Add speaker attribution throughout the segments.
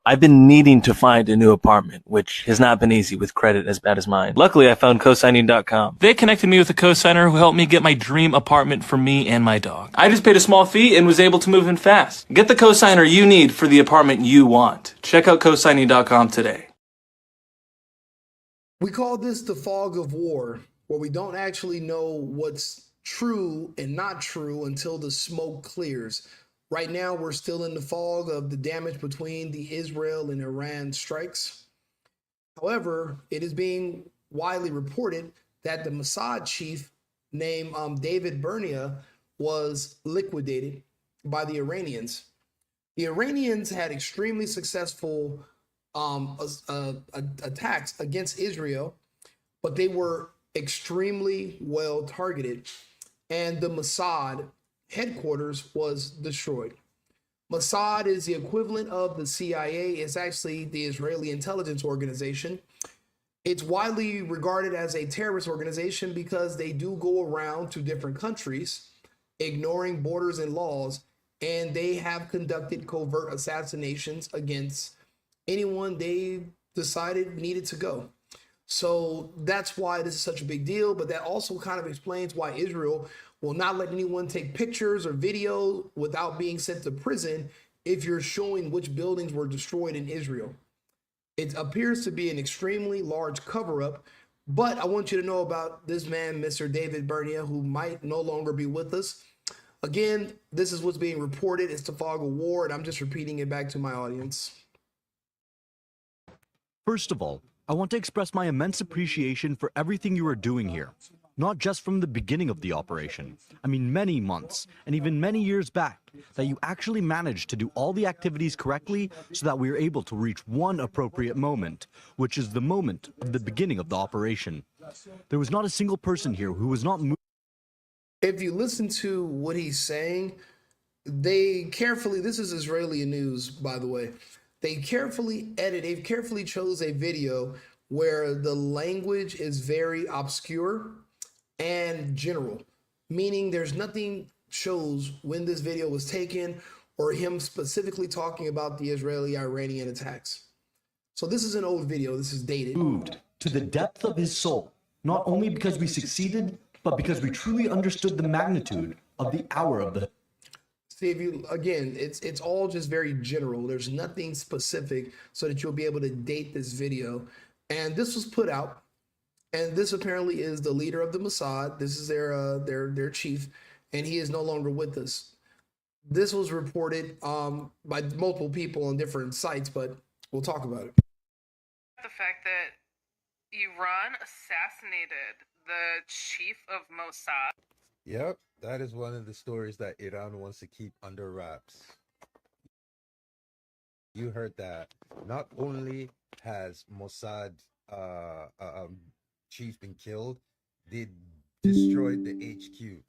Speaker 1: I've been needing to find a new apartment, which has not been easy with credit as bad as mine. Luckily, I found cosigning.com. They connected me with a cosigner who helped me get my dream apartment for me and my dog. I just paid a small fee and was able to move in fast. Get the cosigner you need for the apartment you want. Check out cosigning.com today.
Speaker 2: We call this the fog of war, where we don't actually know what's true and not true until the smoke clears. Right now, we're still in the fog of the damage between the Israel and Iran strikes. However, it is being widely reported that the Mossad chief named David Barnea was liquidated by the Iranians. The Iranians had extremely successful attacks against Israel, but they were extremely well targeted, and the Mossad headquarters was destroyed. Mossad is the equivalent of the CIA. It's actually the Israeli intelligence organization. It's widely regarded as a terrorist organization because they do go around to different countries, ignoring borders and laws, and they have conducted covert assassinations against anyone they decided needed to go. So that's why this is such a big deal, but that also kind of explains why Israel will not let anyone take pictures or video without being sent to prison if you're showing which buildings were destroyed in Israel. It appears to be an extremely large cover-up, but I want you to know about this man, Mr. David Barnea, who might no longer be with us. Again, this is what's being reported. It's the fog of war, and I'm just repeating it back to my audience.
Speaker 3: First of all, I want to express my immense appreciation for everything you are doing here. Not just from the beginning of the operation, I mean many months and even many years back, that you actually managed to do all the activities correctly so that we are able to reach one appropriate moment, which is the moment of the beginning of the operation. There was not a single person here who was not moved.
Speaker 2: If you listen to what he's saying, they carefully, this is Israeli news, by the way, they've carefully chose a video where the language is very obscure and general, meaning there's nothing shows when this video was taken or him specifically talking about the Israeli-Iranian attacks. So this is an old video, this is dated.
Speaker 3: Moved to the depth of his soul, not only because we succeeded, but because we truly understood the magnitude of the hour of the...
Speaker 2: See, if you, again, it's all just very general. There's nothing specific so that you'll be able to date this video. And this was put out, and this apparently is the leader of the Mossad. This is their chief, and he is no longer with us. This was reported by multiple people on different sites, but we'll talk about it.
Speaker 4: The fact that Iran assassinated the chief of Mossad.
Speaker 5: Yep, that is one of the stories that Iran wants to keep under wraps. You heard that. Not only has Mossad chief been killed, they destroyed the HQ.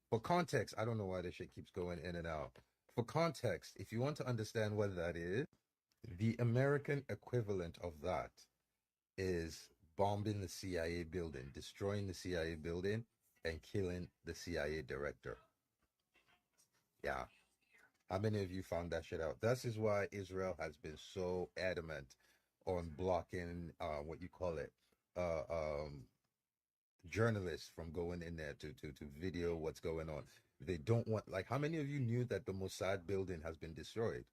Speaker 5: For context, I don't know why this shit keeps going in and out. For context, if you want to understand what that is, the American equivalent of that is bombing the CIA building, destroying the CIA building, and killing the CIA director. Yeah. How many of you found that shit out? This is why Israel has been so adamant on blocking what you call it, journalists from going in there to video what's going on. They don't want, like, how many of you knew that the Mossad building has been destroyed?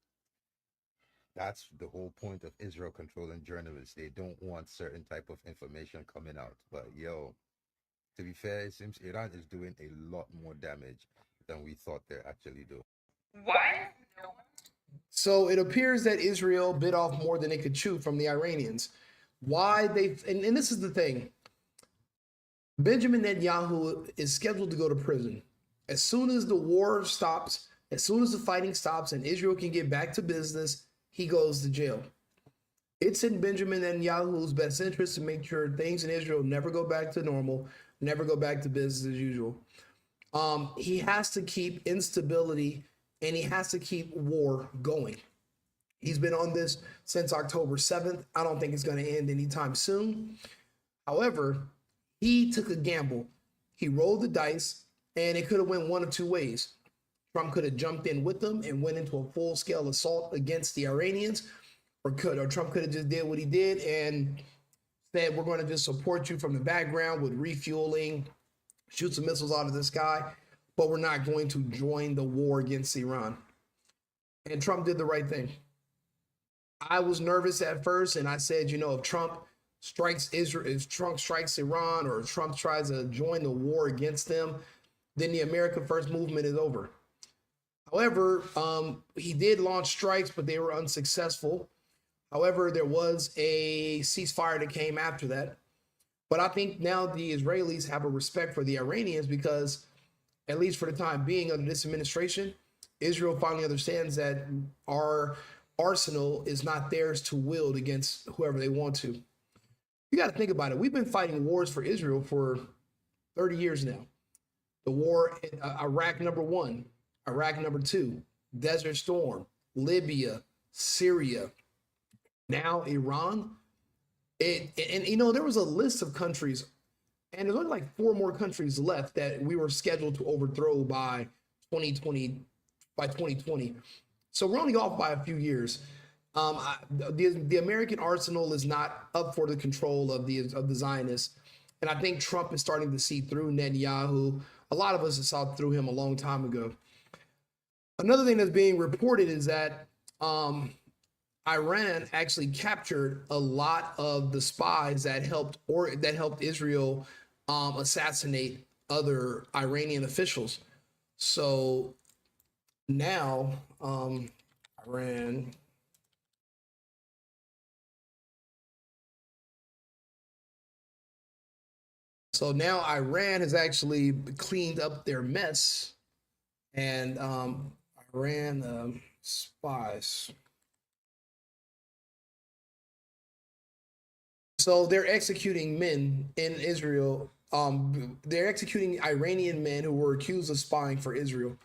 Speaker 5: That's the whole point of Israel controlling journalists. They don't want certain type of information coming out. But yo, to be fair, it seems Iran is doing a lot more damage than we thought they're actually doing.
Speaker 4: Why?
Speaker 2: So it appears that Israel bit off more than it could chew from the Iranians. Why they, and this is the thing, Benjamin Netanyahu is scheduled to go to prison. As soon as the war stops, as soon as the fighting stops and Israel can get back to business, he goes to jail. It's in Benjamin Netanyahu's best interest to make sure things in Israel never go back to normal, never go back to business as usual. He has to keep instability and he has to keep war going. He's been on this since October 7th. I don't think it's going to end anytime soon. However, he took a gamble. He rolled the dice, and it could have went one of two ways. Trump could have jumped in with them and went into a full-scale assault against the Iranians, or Trump could have just did what he did and said, we're going to just support you from the background with refueling, shoot some missiles out of the sky, but we're not going to join the war against Iran. And Trump did the right thing. I was nervous at first, and I said, if Trump strikes Israel, if Trump strikes Iran, or Trump tries to join the war against them, then the America First movement is over. However, he did launch strikes, but they were unsuccessful. However, there was a ceasefire that came after that. But I think now the Israelis have a respect for the Iranians because, at least for the time being, under this administration, Israel finally understands that our arsenal is not theirs to wield against whoever they want to. You got to think about it. We've been fighting wars for Israel for 30 years now. The war in Iraq #1, Iraq #2, Desert Storm, Libya, Syria, now Iran. And there was a list of countries, and there's only like 4 more countries left that we were scheduled to overthrow by 2020. So we're only off by a few years. The American arsenal is not up for the control of the Zionists. And I think Trump is starting to see through Netanyahu. A lot of us have saw through him a long time ago. Another thing that's being reported is that Iran actually captured a lot of the spies that helped Israel assassinate other Iranian officials. So now Iran. So now Iran has actually cleaned up their mess, and Iran spies. So they're executing men in Israel. They're executing Iranian men who were accused of spying for Israel.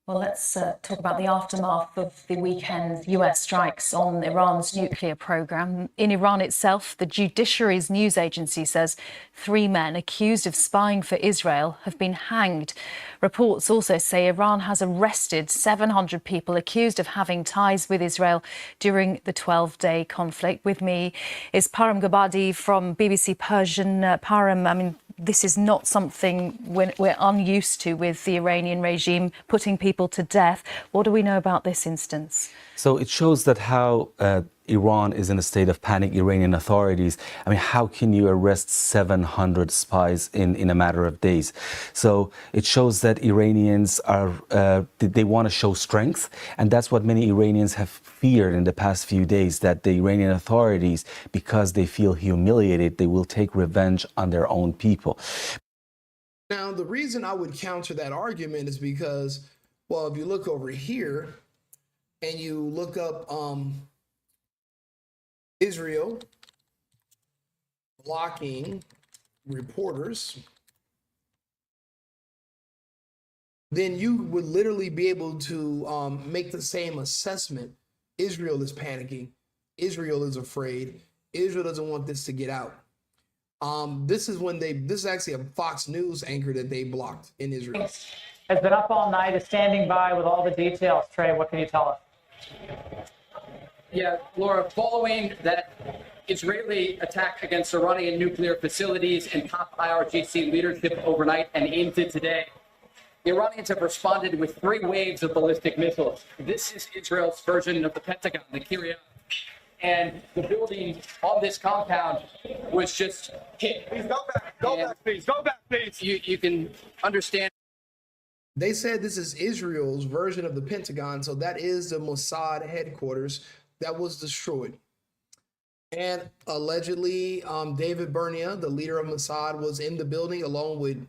Speaker 6: Well, let's talk about the aftermath of the weekend's US strikes on Iran's nuclear program. In Iran itself, the judiciary's news agency says 3 men accused of spying for Israel have been hanged. Reports also say Iran has arrested 700 people accused of having ties with Israel during the 12-day conflict. With me is Param Gabadi from BBC Persian. Param, this is not something we're unused to with the Iranian regime putting people to death. What do we know about this instance?
Speaker 7: So it shows that how Iran is in a state of panic. Iranian authorities, how can you arrest 700 spies in a matter of days? So it shows that Iranians they want to show strength, and that's what many Iranians have feared in the past few days, that the Iranian authorities, because they feel humiliated, they will take revenge on their own people.
Speaker 2: Now, the reason I would counter that argument is because, well, if you look over here and you look up Israel blocking reporters, then you would literally be able to make the same assessment. Israel is panicking. Israel is afraid. Israel doesn't want this to get out. This is actually a Fox News anchor that they blocked in Israel.
Speaker 8: Has been up all night, is standing by with all the details. Trey, what can you tell us?
Speaker 9: Yeah, Laura, following that Israeli attack against Iranian nuclear facilities and top IRGC leadership overnight and into today, the Iranians have responded with 3 waves of ballistic missiles. This is Israel's version of the Pentagon, the Kiryat. And the building on this compound was just hit.
Speaker 10: Please go back, please.
Speaker 9: You can understand.
Speaker 2: They said this is Israel's version of the Pentagon, so that is the Mossad headquarters that was destroyed. And allegedly, David Barnea, the leader of Mossad, was in the building along with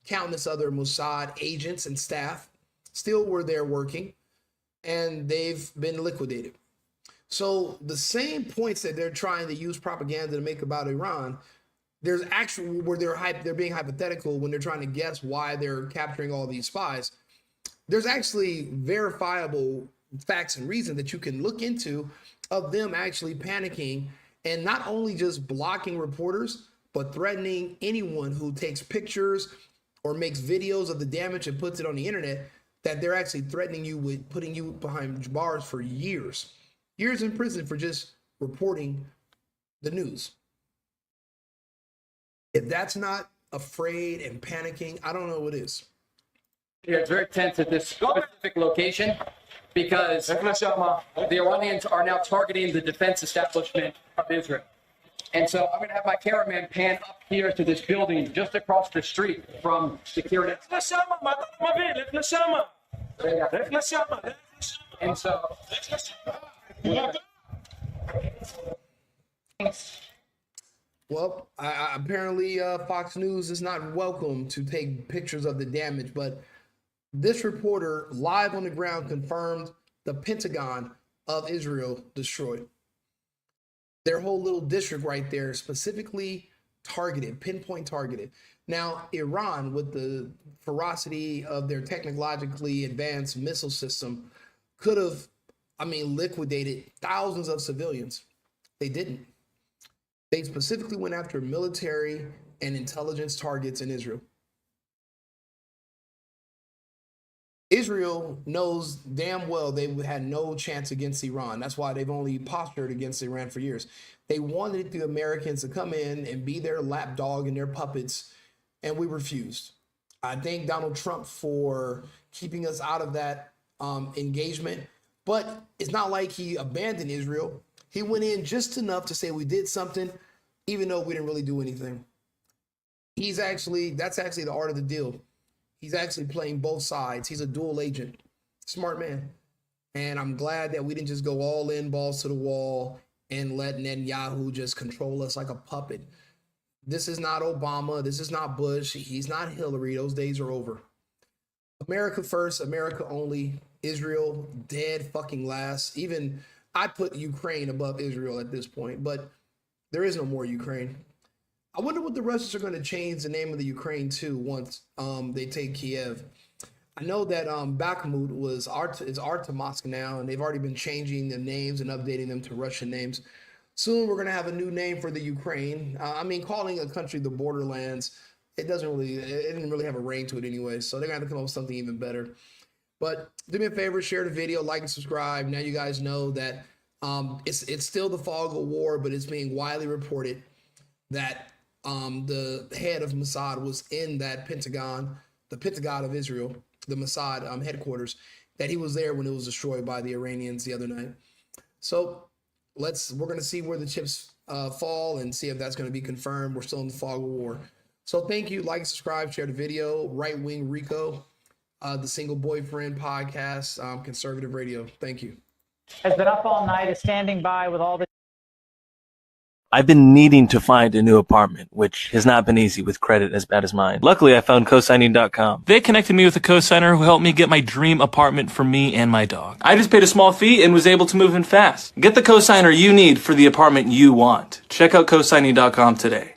Speaker 2: countless other Mossad agents and staff, still were there working, and they've been liquidated. So the same points that they're trying to use propaganda to make about Iran, there's actually where they're being hypothetical when they're trying to guess why they're capturing all these spies. There's actually verifiable facts and reasons that you can look into of them actually panicking and not only just blocking reporters, but threatening anyone who takes pictures or makes videos of the damage and puts it on the internet, that they're actually threatening you with putting you behind bars for years. Years in prison for just reporting the news. If that's not afraid and panicking, I don't know what is.
Speaker 9: It's very tense at this specific location because the Iranians are now targeting the defense establishment of Israel. And so I'm going to have my cameraman pan up here to this building just across the street from security. And so...
Speaker 2: Well, apparently Fox News is not welcome to take pictures of the damage, but this reporter live on the ground confirmed the Pentagon of Israel destroyed. Their whole little district right there, specifically targeted, pinpoint targeted. Now, Iran, with the ferocity of their technologically advanced missile system, could have, liquidated thousands of civilians. They didn't. They specifically went after military and intelligence targets in Israel. Israel knows damn well they had no chance against Iran. That's why they've only postured against Iran for years. They wanted the Americans to come in and be their lapdog and their puppets, and we refused. I thank Donald Trump for keeping us out of that engagement, but it's not like he abandoned Israel. He went in just enough to say we did something, even though we didn't really do anything. That's actually the art of the deal. He's actually playing both sides. He's a dual agent. Smart man. And I'm glad that we didn't just go all in, balls to the wall, and let Netanyahu just control us like a puppet. This is not Obama. This is not Bush. He's not Hillary. Those days are over. America first, America only. Israel dead fucking last. Even I'd put Ukraine above Israel at this point, but there is no more Ukraine. I wonder what the Russians are going to change the name of the Ukraine to once they take Kiev. I know that Bakhmut is Artemovsk now, and they've already been changing the names and updating them to Russian names. Soon we're going to have a new name for the Ukraine. Calling a country the borderlands, it didn't really have a ring to it anyway, so they're going to have to come up with something even better. But do me a favor, share the video, like and subscribe. Now you guys know that it's still the fog of war, but it's being widely reported that the head of Mossad was in that Pentagon, the Pentagon of Israel, the Mossad headquarters, that he was there when it was destroyed by the Iranians the other night. So we're going to see where the chips fall and see if that's going to be confirmed. We're still in the fog of war. So thank you. Like and subscribe, share the video. Right Wing Rico, the Single Boyfriend podcast, conservative radio. Thank you.
Speaker 8: Has been up all night, is standing by with all the...
Speaker 1: I've been needing to find a new apartment, which has not been easy with credit as bad as mine. Luckily, I found cosigning.com. They connected me with a cosigner who helped me get my dream apartment for me and my dog. I just paid a small fee and was able to move in fast. Get the cosigner you need for the apartment you want. Check out cosigning.com today.